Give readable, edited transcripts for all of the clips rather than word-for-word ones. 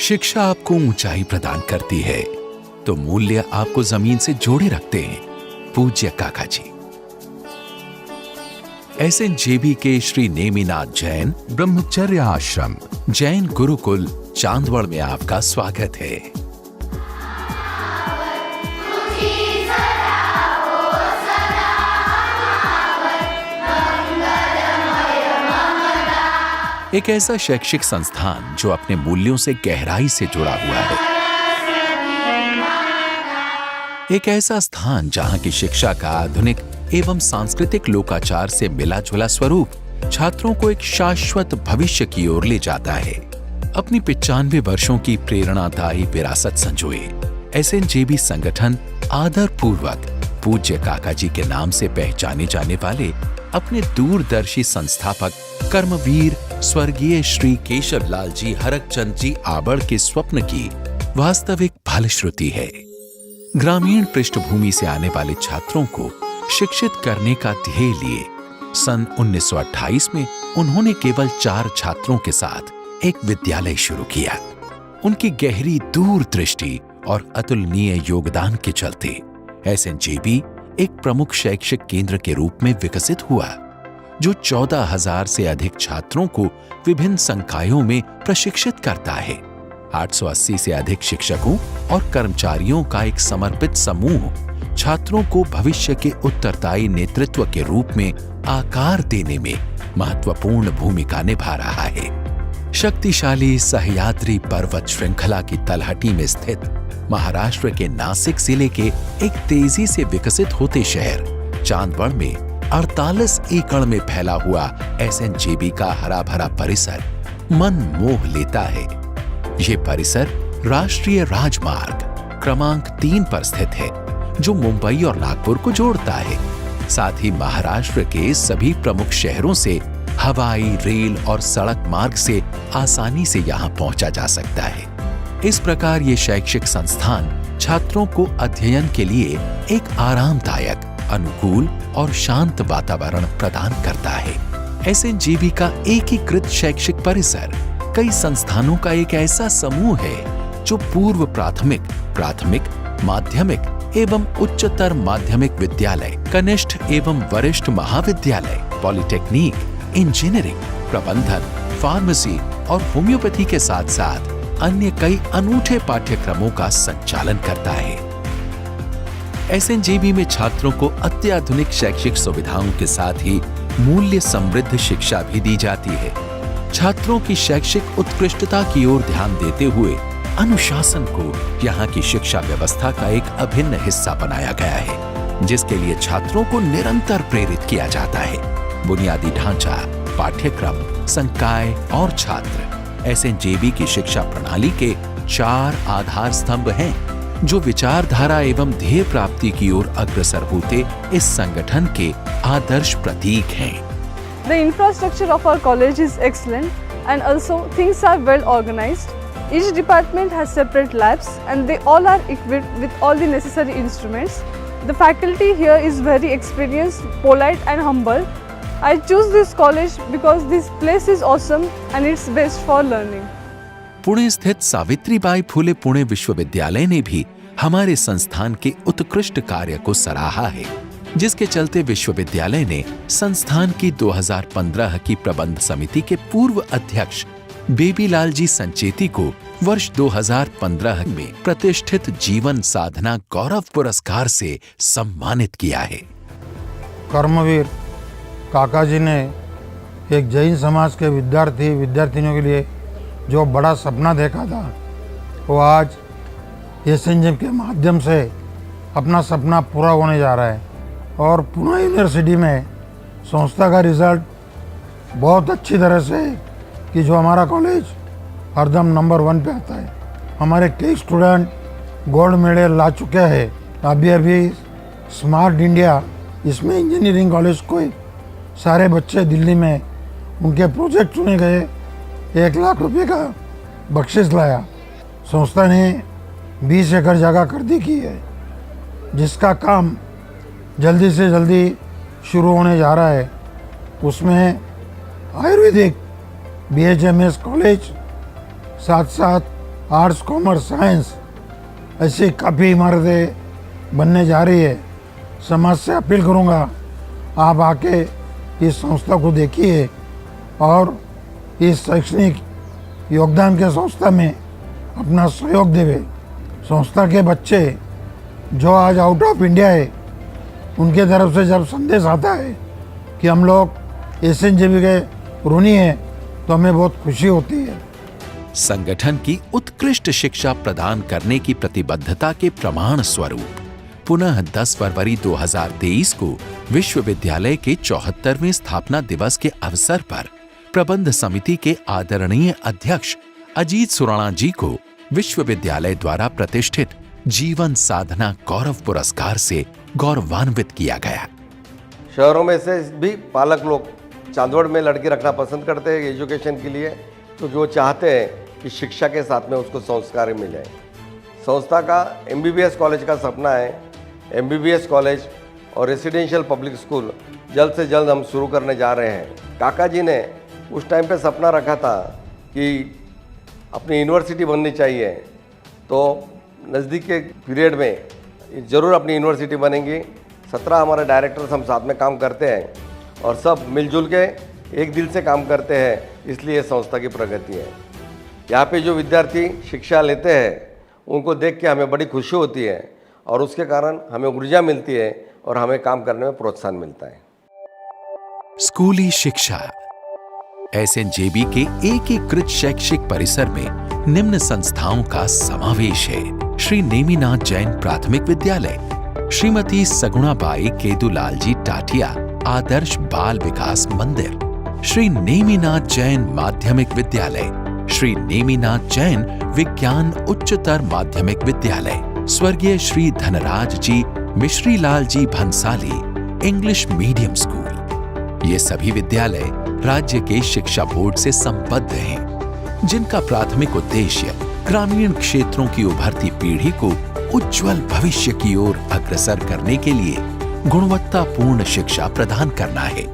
शिक्षा आपको ऊंचाई प्रदान करती है तो मूल्य आपको जमीन से जोड़े रखते हैं। पूज्य काका जी। SNJB के श्री नेमिनाथ जैन ब्रह्मचर्य आश्रम जैन गुरुकुल चांदवड़ में आपका स्वागत है। एक ऐसा शैक्षिक संस्थान जो अपने मूल्यों से गहराई से जुड़ा हुआ है। एक ऐसा स्थान जहां की शिक्षा का आधुनिक एवं सांस्कृतिक लोकाचार से मिला जुला स्वरूप छात्रों को एक शाश्वत भविष्य की ओर ले जाता है। अपनी 95 वर्षों की प्रेरणादायी विरासत संजोए SNJB संगठन आदर पूर्वक पूज्य काका जी के नाम से पहचाने जाने वाले अपने दूरदर्शी संस्थापक कर्मवीर स्वर्गीय श्री केशव लाल जी हरकचंद जी आबड़ के स्वप्न की वास्तविक फलश्रुति है। ग्रामीण पृष्ठभूमि से आने वाले छात्रों को शिक्षित करने का ध्येय लिए सन 1928 में उन्होंने केवल 4 छात्रों के साथ एक विद्यालय शुरू किया। उनकी गहरी दूरदृष्टि और अतुलनीय योगदान के चलते SNJB एक प्रमुख शैक्षिक केंद्र के रूप में विकसित हुआ, जो 14,000 से अधिक छात्रों को विभिन्न संकायों में प्रशिक्षित करता है। 880 से अधिक शिक्षकों और कर्मचारियों का एक समर्पित समूह छात्रों को भविष्य के उत्तरदायी नेतृत्व के रूप में आकार देने में महत्वपूर्ण भूमिका निभा रहा है। शक्तिशाली सह्याद्री पर्वत श्रृंखला की तलहटी में स्थित महाराष्ट्र के नासिक जिले के एक तेजी से विकसित होते शहर चांदवड़ में 48 एकड़ में फैला हुआ SNJB का हरा भरा परिसर मन मोह लेता है। ये परिसर राष्ट्रीय राजमार्ग क्रमांक 3 पर स्थित है, जो मुंबई और नागपुर को जोड़ता है। साथ ही महाराष्ट्र के सभी प्रमुख शहरों से हवाई, रेल और सड़क मार्ग से आसानी से यहाँ पहुंचा जा सकता है। इस प्रकार ये शैक्षिक संस्थान छात्रों को अध्ययन के लिए एक आरामदायक, अनुकूल और शांत वातावरण प्रदान करता है। SNJB का एकीकृत शैक्षिक परिसर कई संस्थानों का एक ऐसा समूह है जो पूर्व प्राथमिक, माध्यमिक एवं उच्चतर माध्यमिक विद्यालय, कनिष्ठ एवं वरिष्ठ महाविद्यालय, पॉलिटेक्निक, इंजीनियरिंग, प्रबंधन, फार्मेसी और होम्योपैथी के साथ साथ अन्य कई अनूठे पाठ्यक्रमों का संचालन करता है। SNJB में छात्रों को अत्याधुनिक शैक्षिक सुविधाओं के साथ ही मूल्य समृद्ध शिक्षा भी दी जाती है। छात्रों की शैक्षिक उत्कृष्टता की ओर ध्यान देते हुए अनुशासन को यहाँ की शिक्षा व्यवस्था का एक अभिन्न हिस्सा बनाया गया है, जिसके लिए छात्रों को निरंतर प्रेरित किया जाता है। बुनियादी ढांचा, पाठ्यक्रम, संकाय और छात्र SNJB की शिक्षा प्रणाली के 4 आधार स्तंभ हैं, जो विचारधारा एवं ध्येय प्राप्ति की ओर अग्रसर होते इस संगठन के आदर्श प्रतीक हैं। The infrastructure of our college is excellent and also things are well organized. Each department has separate labs and they all are equipped with all the necessary instruments. The faculty here is very experienced, polite and humble. I choose this college because this place is awesome and it's best for learning. Pune स्थित सावित्रीबाई फुले पुणे विश्वविद्यालय ने भी हमारे संस्थान के उत्कृष्ट कार्य को सराहा है, जिसके चलते विश्वविद्यालय ने संस्थान की 2015 की प्रबंध समिति के पूर्व अध्यक्ष बेबीलाल जी संचेती को वर्ष 2015 में प्रतिष्ठित जीवन साधना गौरव पुरस्कार से सम्मानित किया है। कर्मवीर काका जी ने एक जैन समाज के विद्यार्थियों के लिए जो बड़ा सपना देखा था, वो आज SNJB के माध्यम से अपना सपना पूरा होने जा रहा है। और पुणे यूनिवर्सिटी में संस्था का रिजल्ट बहुत अच्छी तरह से कि जो हमारा कॉलेज हरदम नंबर 1 पे आता है। हमारे कई स्टूडेंट गोल्ड मेडल ला चुके हैं। अभी स्मार्ट इंडिया, इसमें इंजीनियरिंग कॉलेज को सारे बच्चे दिल्ली में उनके प्रोजेक्ट चुने गए, 1 लाख रुपए का बख्शिश लाया। संस्था ने 20 एकड़ जगह खरीदी की है, जिसका काम जल्दी से जल्दी शुरू होने जा रहा है। उसमें आयुर्वेदिक BHMS कॉलेज, साथ साथ आर्ट्स कॉमर्स साइंस ऐसी काफ़ी इमारतें बनने जा रही है। समाज से अपील करूँगा, आप आके इस संस्था को देखिए और इस शैक्षणिक योगदान के संस्था में अपना सहयोग देवे। संस्था के बच्चे जो आज आउट ऑफ इंडिया है, उनके तरफ से जब संदेश आता है कि हम लोग एसएनजेबी के ऋणी हैं, तो हमें बहुत खुशी होती है। संगठन की उत्कृष्ट शिक्षा प्रदान करने की प्रतिबद्धता के प्रमाण स्वरूप पुनः 10 फरवरी 2023 को विश्वविद्यालय के 74वें स्थापना दिवस के अवसर पर प्रबंध समिति के आदरणीय अध्यक्ष अजीत सुराणा जी को विश्वविद्यालय द्वारा प्रतिष्ठित जीवन साधना गौरव पुरस्कार से गौरवान्वित किया गया। शहरों में से भी पालक लोग चांदवड़ में लड़की रखना पसंद करते हैं एजुकेशन के लिए, क्योंकि वो चाहते हैं कि शिक्षा के साथ में उसको संस्कार मिले। संस्था का MBBS कॉलेज का सपना है। MBBS कॉलेज और रेसिडेंशियल पब्लिक स्कूल जल्द से जल्द हम शुरू करने जा रहे हैं। काका जी ने उस टाइम पे सपना रखा था कि अपनी यूनिवर्सिटी बननी चाहिए, तो नज़दीक के पीरियड में ज़रूर अपनी यूनिवर्सिटी बनेंगी। 17 हमारे डायरेक्टर्स हम साथ में काम करते हैं और सब मिलजुल के एक दिल से काम करते हैं, इसलिए संस्था की प्रगति है। यहाँ पे जो विद्यार्थी शिक्षा लेते हैं उनको देख के हमें बड़ी खुशी होती है और उसके कारण हमें ऊर्जा मिलती है और हमें काम करने में प्रोत्साहन मिलता है। स्कूली शिक्षा। एसएनजेबी के एकीकृत शैक्षिक परिसर में निम्न संस्थाओं का समावेश है: श्री नेमिनाथ जैन प्राथमिक विद्यालय, श्रीमती सगुणाबाई केदूलाल जी टाटिया आदर्श बाल विकास मंदिर, श्री नेमिनाथ जैन माध्यमिक विद्यालय, श्री नेमिनाथ जैन विज्ञान उच्चतर माध्यमिक विद्यालय, स्वर्गीय श्री धनराज जी मिश्रीलाल जी भंसाली इंग्लिश मीडियम स्कूल। ये सभी विद्यालय राज्य के शिक्षा बोर्ड से संबद्ध हैं, जिनका प्राथमिक उद्देश्य ग्रामीण क्षेत्रों की उभरती पीढ़ी को उज्जवल भविष्य की ओर अग्रसर करने के लिए गुणवत्तापूर्ण शिक्षा प्रदान करना है।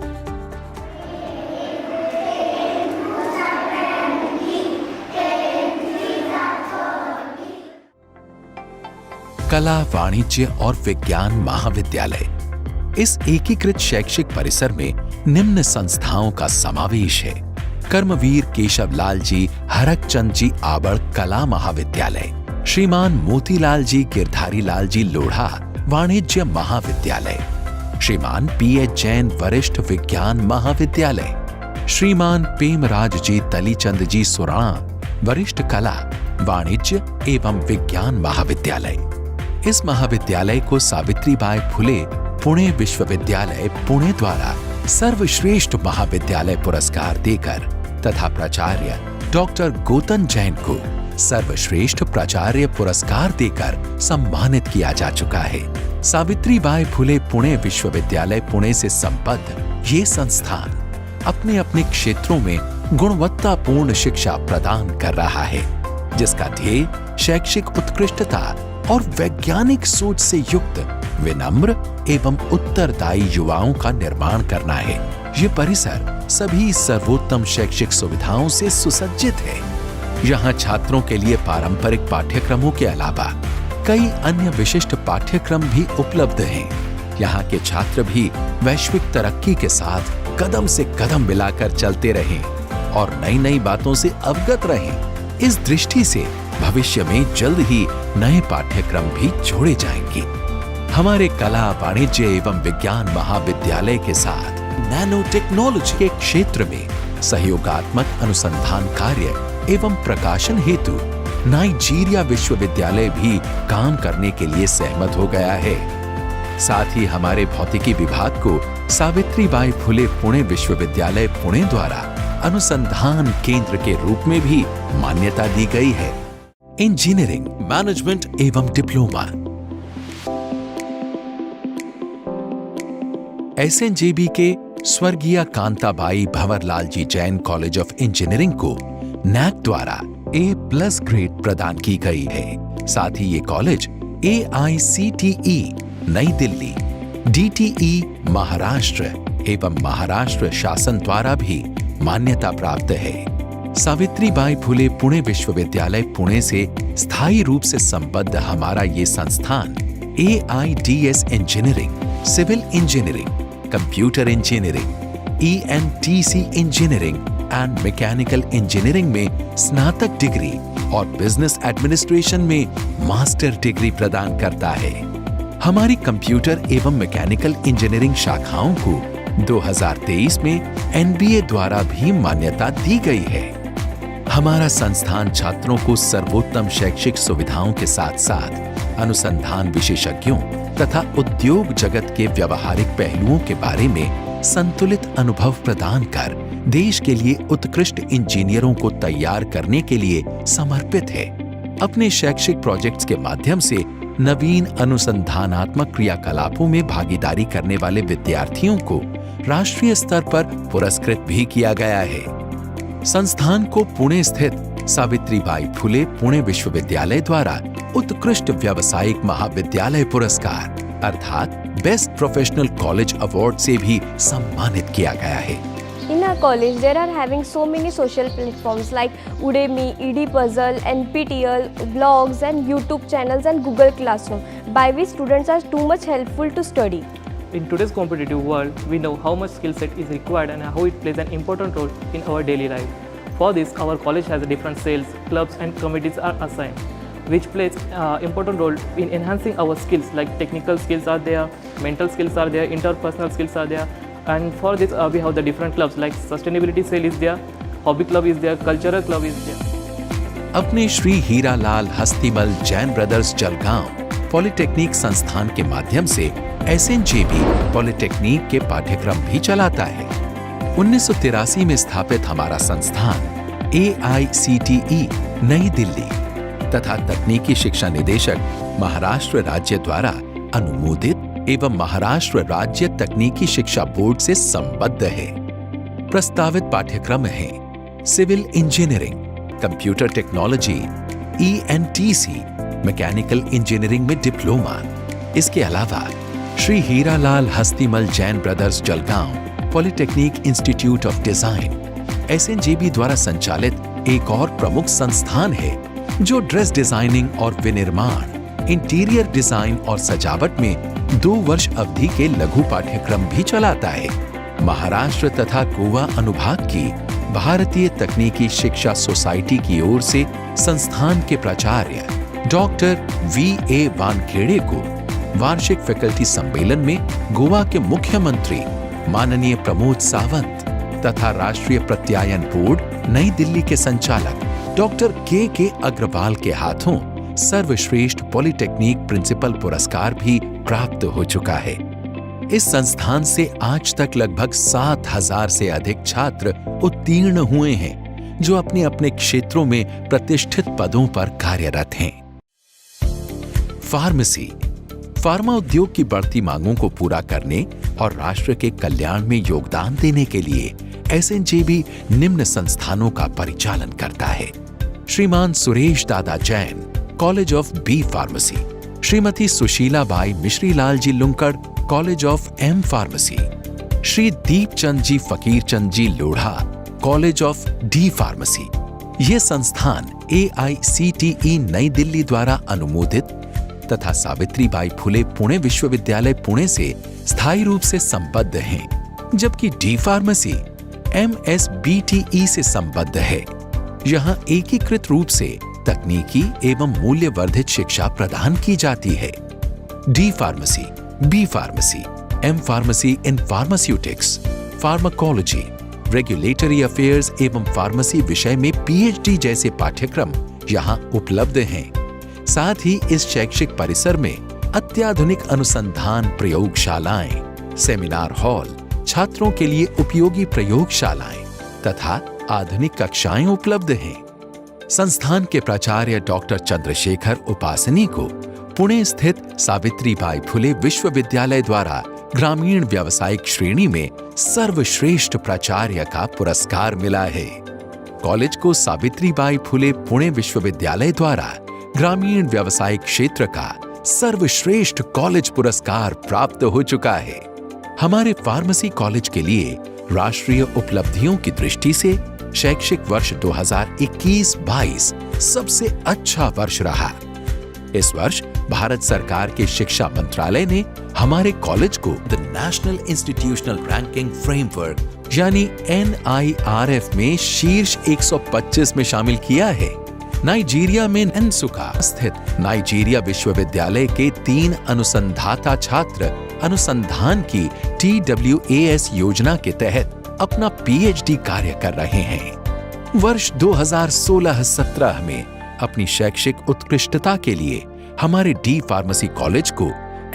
कला, वाणिज्य और विज्ञान महाविद्यालय। इस एकीकृत शैक्षिक परिसर में निम्न संस्थाओं का समावेश है: कर्मवीर केशवलाल जी हरकचंद जी आबड़ कला महाविद्यालय, श्रीमान मोतीलाल जी गिरधारी लाल जी लोढ़ा वाणिज्य महाविद्यालय, श्रीमान PH जैन वरिष्ठ विज्ञान महाविद्यालय, श्रीमान पेमराज जी तलीचंद जी सुराणा वरिष्ठ कला, वाणिज्य एवं विज्ञान महाविद्यालय। इस महाविद्यालय को सावित्रीबाई फुले पुणे विश्वविद्यालय पुणे द्वारा सर्वश्रेष्ठ महाविद्यालय पुरस्कार देकर तथा प्राचार्य डॉक्टर गोतन जैन को सर्वश्रेष्ठ प्राचार्य पुरस्कार देकर सम्मानित किया जा चुका है। सावित्रीबाई फुले पुणे विश्वविद्यालय पुणे से संबद्ध ये संस्थान अपने अपने क्षेत्रों में गुणवत्तापूर्ण शिक्षा प्रदान कर रहा है, जिसका ध्येय शैक्षिक उत्कृष्टता और वैज्ञानिक सोच से युक्त विनम्र एवं उत्तरदायी युवाओं का निर्माण करना है। ये परिसर सभी सर्वोत्तम शैक्षिक सुविधाओं से सुसज्जित है। यहाँ छात्रों के लिए पारंपरिक पाठ्यक्रमों के अलावा कई अन्य विशिष्ट पाठ्यक्रम भी उपलब्ध हैं। यहाँ के छात्र भी वैश्विक तरक्की के साथ कदम से कदम मिलाकर चलते रहें और नई नई बातों से अवगत रहें। इस दृष्टि से भविष्य में जल्द ही नए पाठ्यक्रम भी जोड़े जाएंगे। हमारे कला, वाणिज्य एवं विज्ञान महाविद्यालय के साथ नैनो टेक्नोलॉजी के क्षेत्र में सहयोगात्मक अनुसंधान कार्य एवं प्रकाशन हेतु नाइजीरिया विश्वविद्यालय भी काम करने के लिए सहमत हो गया है। साथ ही हमारे भौतिकी विभाग को सावित्रीबाई फुले पुणे विश्वविद्यालय पुणे द्वारा अनुसंधान केंद्र के रूप में भी मान्यता दी गई है। इंजीनियरिंग, मैनेजमेंट एवं डिप्लोमा। एसएनजेबी के स्वर्गीय कांताबाई भंवरलाल जी जैन कॉलेज ऑफ इंजीनियरिंग को नैक द्वारा A+ ग्रेड प्रदान की गई है। साथ ही ये कॉलेज AICTE नई दिल्ली, DTE महाराष्ट्र एवं महाराष्ट्र शासन द्वारा भी मान्यता प्राप्त है। सावित्रीबाई फुले पुणे विश्वविद्यालय पुणे से स्थायी रूप से संबद्ध हमारा ये संस्थान AIDS engineering, civil engineering, computer engineering, ENTC engineering and mechanical engineering में स्नातक डिग्री और बिजनेस एडमिनिस्ट्रेशन में मास्टर डिग्री प्रदान करता है। हमारी कंप्यूटर एवं मैकेनिकल इंजीनियरिंग शाखाओं को 2023 में NBA द्वारा भी मान्यता दी गई है। हमारा संस्थान छात्रों को सर्वोत्तम शैक्षिक सुविधाओं के साथ साथ अनुसंधान विशेषज्ञों तथा उद्योग जगत के व्यवहारिक पहलुओं के बारे में संतुलित अनुभव प्रदान कर देश के लिए उत्कृष्ट इंजीनियरों को तैयार करने के लिए समर्पित है। अपने शैक्षिक प्रोजेक्ट्स के माध्यम से नवीन अनुसंधानात्मक क्रियाकलापों में भागीदारी करने वाले विद्यार्थियों को राष्ट्रीय स्तर पर पुरस्कृत भी किया गया है। संस्थान को पुणे स्थित सावित्रीबाई फुले पुणे विश्वविद्यालय द्वारा उत्कृष्ट व्यावसायिक महाविद्यालय पुरस्कार अर्थात बेस्ट प्रोफेशनल कॉलेज अवार्ड से भी सम्मानित किया गया है। In our college, there are having so many social platforms like Udemy, edpuzzle, NPTEL, blogs and YouTube channels and Google Classroom, by which students are too much helpful to study. In today's competitive world, we know how much skill set is required and how it plays an important role in our daily life. For this, our college has different cells, clubs and committees are assigned, which plays important role in enhancing our skills, like technical skills are there, mental skills are there, interpersonal skills are there. And for this, we have the different clubs like sustainability cell is there, hobby club is there, cultural club is there. अपने Shri Hiralal Hastimal Jain brothers Jalgaon polytechnic संस्थान के माध्यम से SNJB polytechnic के पाठ्यक्रम भी चलाता है। 1983 में स्थापित हमारा संस्थान AICTE नई दिल्ली तथा तकनीकी शिक्षा निदेशक महाराष्ट्र राज्य द्वारा अनुमोदित एवं महाराष्ट्र राज्य तकनीकी शिक्षा बोर्ड से संबद्ध है। प्रस्तावित पाठ्यक्रम हैं civil engineering, computer technology, ENTC, mechanical engineering में डिप्लोमा। इसके अलावा Shri Hiralal Hastimal Jain brothers Jalgaon polytechnic institute of design SNJB द्वारा संचालित एक और प्रमुख संस्थान है जो ड्रेस डिजाइनिंग और विनिर्माण, इंटीरियर डिजाइन और सजावट में 2 वर्ष अवधि के लघु पाठ्यक्रम भी चलाता है। महाराष्ट्र तथा गोवा अनुभाग की भारतीय तकनीकी शिक्षा सोसाइटी की ओर से संस्थान के प्राचार्य डॉक्टर VA वानखेड़े को वार्षिक फैकल्टी सम्मेलन में गोवा के मुख्यमंत्री माननीय प्रमोद सावंत तथा राष्ट्रीय प्रत्यायन बोर्ड नई दिल्ली के संचालक डॉक्टर के अग्रवाल के हाथों सर्वश्रेष्ठ पॉलिटेक्निक प्रिंसिपल पुरस्कार भी प्राप्त हो चुका है। इस संस्थान से आज तक लगभग 7,000 से अधिक छात्र उत्तीर्ण हुए हैं जो अपने अपने क्षेत्रों में प्रतिष्ठित पदों पर कार्यरत हैं। फार्मेसी, फार्मा उद्योग की बढ़ती मांगों को पूरा करने और राष्ट्र के कल्याण में योगदान देने के लिए SNJB निम्न संस्थानों का परिचालन करता है। Shriman Suresh Dada Jain college of B pharmacy, Shrimati Sushila Bai Mishrilal ji Lunkad college of M pharmacy, Shri Deepchand ji Fakirchand ji Lodha college of D pharmacy. ये संस्थान AICTE नई दिल्ली द्वारा अनुमोदित तथा सावित्रीबाई फुले पुणे विश्वविद्यालय पुणे से स्थायी रूप से संबद्ध हैं, जबकि D फार्मेसी MSBTE से संबद्ध है। यहाँ एकीकृत रूप से तकनीकी एवं मूल्यवर्धित शिक्षा प्रदान की जाती है। D pharmacy, B pharmacy, M pharmacy इन फार्मास्यूटिक्स, फार्माकोलॉजी, रेगुलेटरी अफेयर्स एवं फार्मेसी विषय में PhD जैसे पाठ्यक्रम यहाँ उपलब्ध हैं। साथ ही इस शैक्षिक परिसर में अत्याधुनिक अनुसंधान प्रयोगशालाएं, सेमिनार हॉल, छात्रों के लिए उपयोगी प्रयोगशालाएं तथा आधुनिक कक्षाएं उपलब्ध हैं। संस्थान के प्राचार्य डॉक्टर चंद्रशेखर उपासनी को पुणे स्थित सावित्रीबाई फुले विश्वविद्यालय द्वारा ग्रामीण व्यावसायिक श्रेणी में सर्वश्रेष्ठ प्राचार्य का पुरस्कार मिला है। कॉलेज को सावित्रीबाई फुले पुणे विश्वविद्यालय द्वारा ग्रामीण व्यावसायिक क्षेत्र का सर्वश्रेष्ठ कॉलेज पुरस्कार प्राप्त हो चुका है। हमारे फार्मेसी कॉलेज के लिए राष्ट्रीय उपलब्धियों की दृष्टि से शैक्षिक वर्ष 2021-22 सबसे अच्छा वर्ष रहा। इस वर्ष भारत सरकार के शिक्षा मंत्रालय ने हमारे कॉलेज को the national institutional ranking framework यानी NIRF में शीर्ष 125 में शामिल किया है। नाइजीरिया में नसुका स्थित नाइजीरिया विश्वविद्यालय के 3 अनुसंधाता छात्र अनुसंधान की TWAS योजना के तहत अपना PhD कार्य कर रहे हैं। वर्ष 2016-17 में अपनी शैक्षिक उत्कृष्टता के लिए हमारे डी फार्मेसी कॉलेज को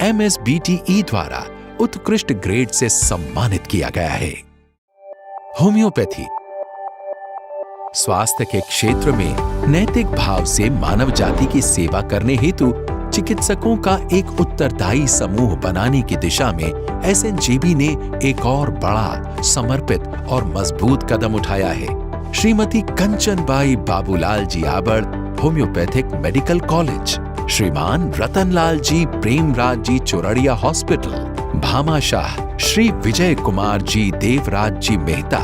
MSBTE द्वारा उत्कृष्ट ग्रेड से सम्मानित किया गया है। होम्योपैथी स्वास्थ्य के क्षेत्र में नैतिक भाव से मानव जाति की सेवा करने हेतु चिकित्सकों का एक उत्तरदायी समूह बनाने की दिशा में SNJB ने एक और बड़ा, समर्पित और मजबूत कदम उठाया है। Shrimati Kanchanbai Babulal ji Abad homeopathic medical college, Shriman Ratanlal ji Premraj ji Chordia hospital, भामाशाह Shri Vijay Kumar ji Devraj ji Mehta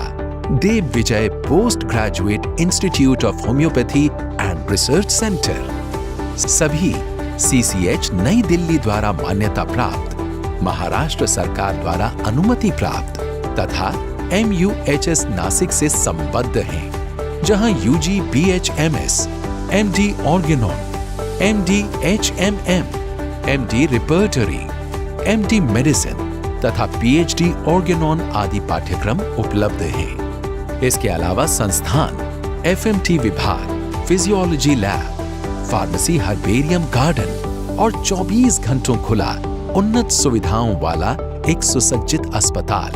Dev Vijay post graduate institute of homeopathy and research centre, सभी CCH नई दिल्ली द्वारा मान्यता प्राप्त, महाराष्ट्र सरकार द्वारा अनुमति प्राप्त तथा MUHS नासिक से संबद्ध हैं, जहां UG BHMS, MD Organon, MD HMM, MD repertory, MD medicine तथा PhD ऑर्गेनॉन आदि पाठ्यक्रम उपलब्ध हैं। इसके अलावा संस्थान FMT विभाग, physiology lab, pharmacy herbarium garden और 24 घंटों खुला उन्नत सुविधाओं वाला एक सुसज्जित अस्पताल,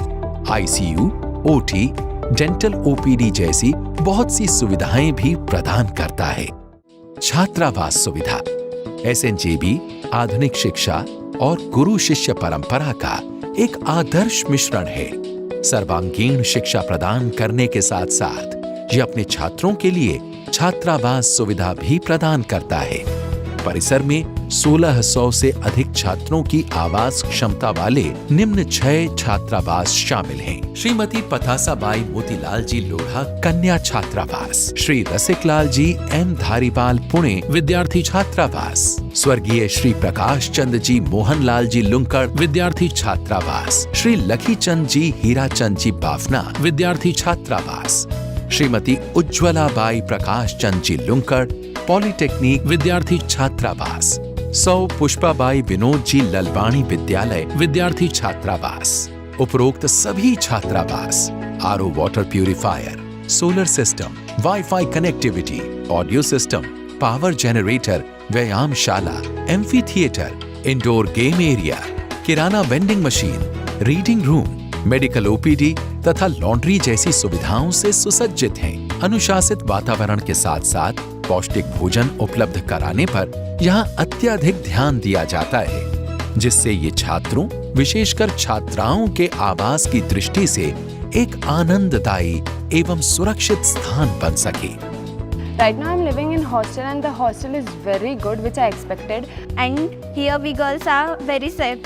ICU, OT, डेंटल OPD जैसी बहुत सी सुविधाएं भी प्रदान करता है। छात्रावास सुविधा SNJB आधुनिक शिक्षा और गुरु शिष्य परंपरा का एक आदर्श मिश्रण है। सर्वांगीण शिक्षा प्रदान करने के साथ साथ ये अपने छात्रों के लिए छात्रावास सुविधा भी प्रदान करता है। परिसर में 1600 से अधिक छात्रों की आवास क्षमता वाले निम्न 6 छात्रावास शामिल हैं। श्रीमती पतासाबाई मोतीलाल जी लोढ़ा कन्या छात्रावास, श्री रसिकलाल जी M धारीवाल पुणे विद्यार्थी छात्रावास, स्वर्गीय श्री प्रकाश चंद जी मोहनलाल जी लुंकड़ विद्यार्थी छात्रावास, श्री लखीचंद जी हीराचंद जी बाफना विद्यार्थी छात्रावास, श्रीमती उज्ज्वलाबाई प्रकाश चंद जी लुंकड़ पॉलिटेक्निक विद्यार्थी छात्रावास, सौ पुष्पाबाई विनोद जी ललवाणी विद्यालय विद्यार्थी छात्रावास। उपरोक्त सभी छात्रावास RO water purifier, solar system, wifi connectivity, audio system, power generator, व्यायामशाला, amphitheatre, indoor game area, किराना vending machine, reading room, medical OPD तथा लॉन्ड्री जैसी सुविधाओं से सुसज्जित हैं। अनुशासित वातावरण के साथ साथ पौष्टिक भोजन उपलब्ध कराने पर यहाँ अत्यधिक ध्यान दिया जाता है, जिससे ये छात्रों विशेषकर छात्राओं के आवास की दृष्टि से एक आनंददायी एवं सुरक्षित स्थान बन सके। Right now I'm living in hostel and the hostel is very good, which I expected. And here we girls are very safe.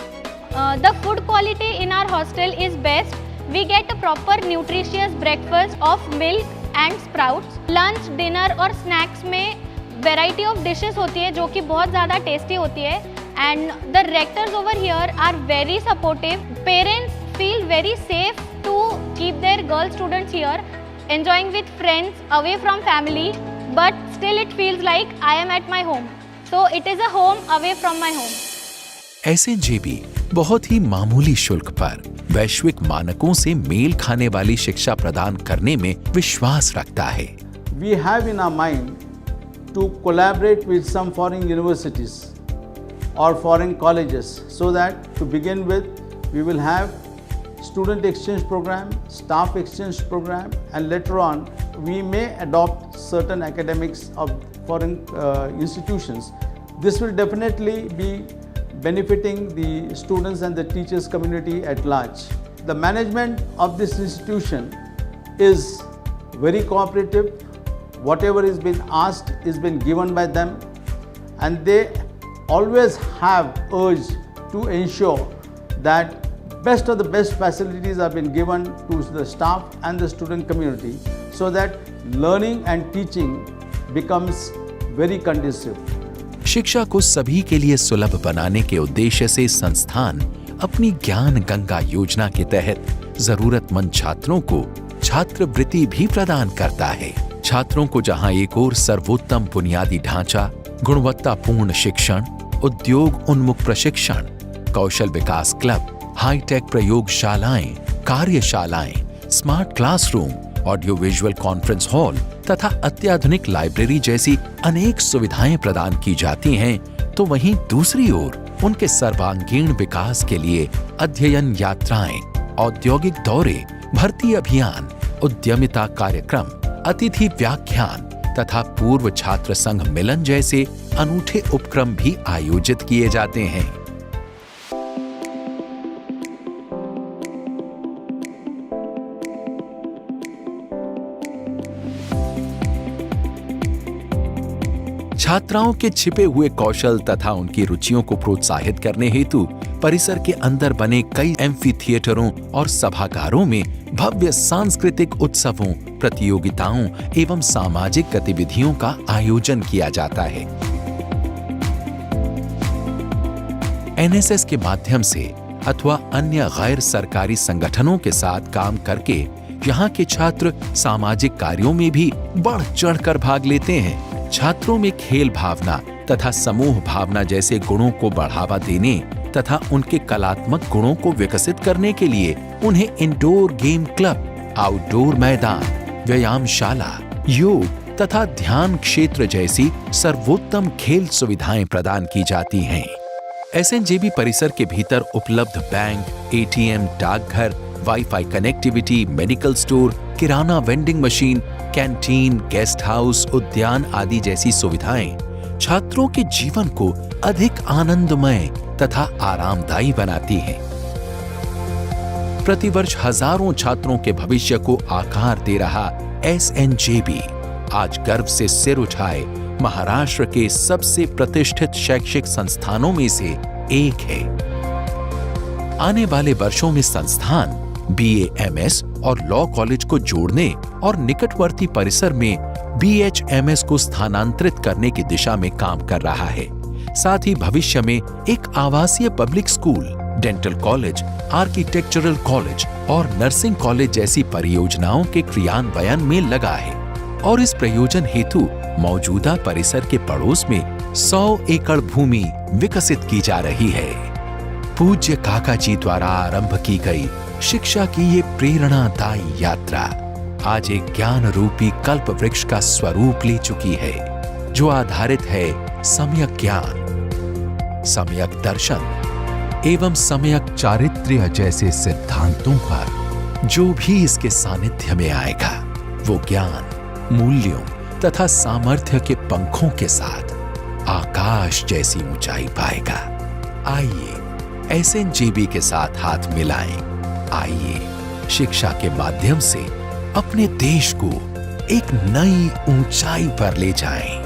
The food quality in our hostel is best. We get a proper nutritious breakfast of milk and sprouts. Lunch, dinner और snacks में variety of dishes होती है जो कि बहुत ज़्यादा tasty होती है. And the rectors over here are very supportive. Parents feel very safe to keep their girl students here, enjoying with friends, away from family. But still it feels like I am at my home. So it is a home away from my home. SNJB बहुत ही मामूली शुल्क पर वैश्विक मानकों से mail खाने वाली शिक्षा प्रदान करने में विश्वास रखता है। We have in our mind to collaborate with some foreign universities or foreign colleges, so that to begin with we will have student exchange program, staff exchange program, and later on we may adopt certain academics of foreign institutions. This will definitely be benefiting the students and the teachers community at large. The management of this institution is very cooperative. Whatever is been asked is been given by them, and they always have urge to ensure that best of the best facilities have been given to the staff and the student community, so that learning and teaching becomes very conducive. शिक्षा को सभी के लिए सुलभ बनाने के उद्देश्य से संस्थान अपनी ज्ञान गंगा योजना के तहत जरूरतमंद छात्रों को छात्रवृत्ति भी प्रदान करता है। छात्रों को जहां एक ओर सर्वोत्तम बुनियादी ढांचा, गुणवत्तापूर्ण शिक्षण, उद्योग उन्मुख प्रशिक्षण, कौशल विकास क्लब, हाईटेक प्रयोगशालाएं, कार्यशालाएं, smart classroom, audio visual conference hall तथा अत्याधुनिक लाइब्रेरी जैसी अनेक सुविधाएं प्रदान की जाती हैं, तो वहीं दूसरी ओर उनके सर्वांगीण विकास के लिए अध्ययन यात्राएं, औद्योगिक दौरे, भर्ती अभियान, उद्यमिता कार्यक्रम, अतिथि व्याख्यान तथा पूर्व छात्र संघ मिलन जैसे अनूठे उपक्रम भी आयोजित किए जाते हैं। छात्राओं के छिपे हुए कौशल तथा उनकी रुचियों को प्रोत्साहित करने हेतु परिसर के अंदर बने कई एम्फी थिएटरों और सभागारों में भव्य सांस्कृतिक उत्सवों, प्रतियोगिताओं एवं सामाजिक गतिविधियों का आयोजन किया जाता है। एनएसएस के माध्यम से अथवा अन्य गैर सरकारी संगठनों के साथ काम करके यहाँ के छात्र सामाजिक कार्यों में भी बढ़ चढ़कर भाग लेते हैं। छात्रों में खेल भावना तथा समूह भावना जैसे गुणों को बढ़ावा देने तथा उनके कलात्मक गुणों को विकसित करने के लिए उन्हें इंडोर गेम क्लब, आउटडोर मैदान, व्यायामशाला, योग तथा ध्यान क्षेत्र जैसी सर्वोत्तम खेल सुविधाएं प्रदान की जाती हैं। एसएनजेबी परिसर के भीतर उपलब्ध बैंक, एटीएम, डाकघर, वाईफाई कनेक्टिविटी, मेडिकल स्टोर, किराना vending machine, canteen, guest house, उद्यान आदि जैसी सुविधाएं छात्रों के जीवन को अधिक आनंदमय तथा आरामदायी बनाती हैं। प्रतिवर्ष हजारों छात्रों के भविष्य को आकार दे रहा एसएनजेबी आज गर्व से सिर उठाए महाराष्ट्र के सबसे प्रतिष्ठित शैक्षिक संस्थानों में से एक है। आने वाले वर्षों में संस्थान बीएएमएस और लॉ कॉलेज को जोड़ने और निकटवर्ती परिसर में बीएचएमएस को स्थानांतरित करने की दिशा में काम कर रहा है। साथ ही भविष्य में एक आवासीय public school, dental college, architectural college और नर्सिंग कॉलेज जैसी परियोजनाओं के क्रियान्वयन में लगा है और इस प्रयोजन हेतु मौजूदा परिसर के पड़ोस में 100 एकड़ भूमि विकसित की जा रही है। पूज्य काका जी द्वारा आरंभ की गई शिक्षा की ये प्रेरणादायी यात्रा आज एक ज्ञान रूपी कल्प वृक्ष का स्वरूप ले चुकी है, जो आधारित है सम्यक ज्ञान, सम्यक दर्शन एवं सम्यक चारित्र्य जैसे सिद्धांतों पर। जो भी इसके सानिध्य में आएगा वो ज्ञान, मूल्यों तथा सामर्थ्य के पंखों के साथ आकाश जैसी ऊंचाई पाएगा। आइए एसएनजेबी के साथ हाथ मिलाएं। आइए शिक्षा के माध्यम से अपने देश को एक नई ऊंचाई पर ले जाएं।